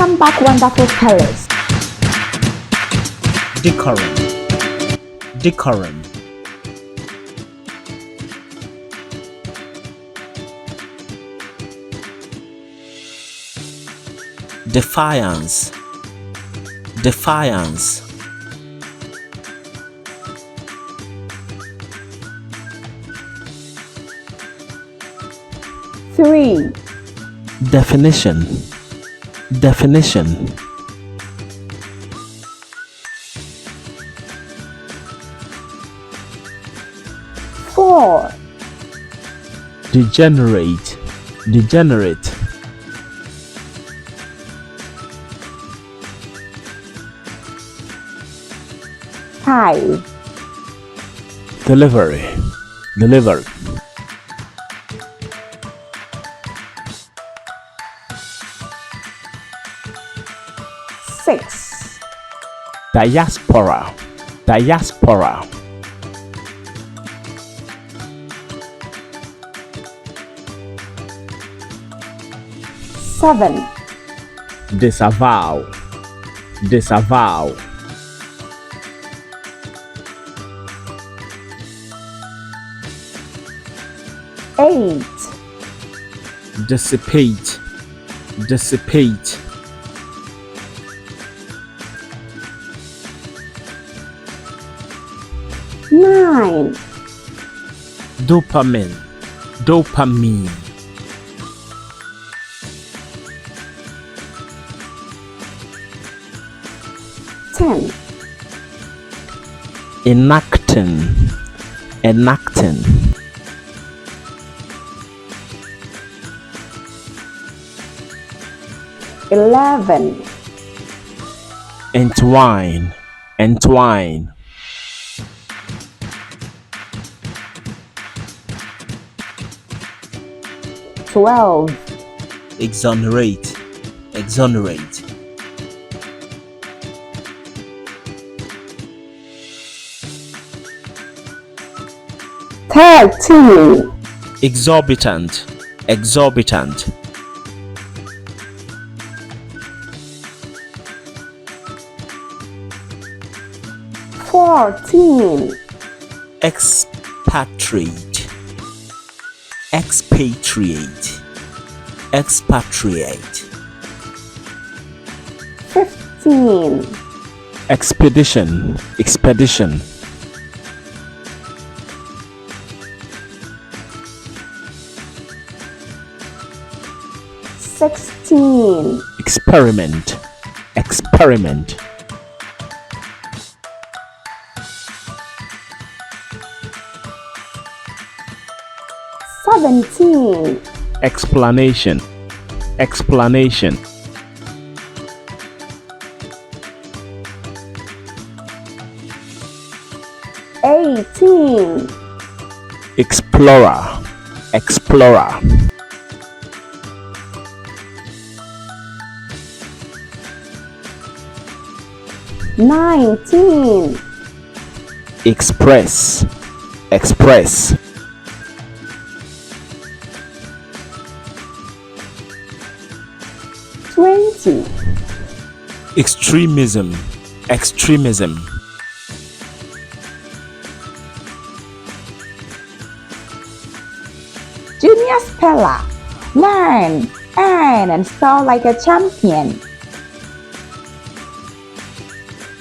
Welcome back, wonderful fellas. Decorum. Decorum. Defiance. Defiance. Three. Definition. Definition. Four. Degenerate. Degenerate. Five. Delivery. Delivery. Six. Diaspora. Diaspora. Seven. Disavow. Disavow. Eight. Dissipate. Dissipate. Nine. Dopamine. Dopamine. Ten. Enacting. Enacting. Eleven. Entwine. Entwine. 12. Exonerate. Exonerate. 13. Exorbitant. Exorbitant. 14. Expatriate. Expatriate. Expatriate. 15. Expedition. Expedition. 16. Experiment. Experiment. 17. Explanation. Explanation. 18. Explorer. Explorer. 19. Express. Express. 20. Extremism. Extremism. 'Junior speller. Learn, earn, and spell like a champion.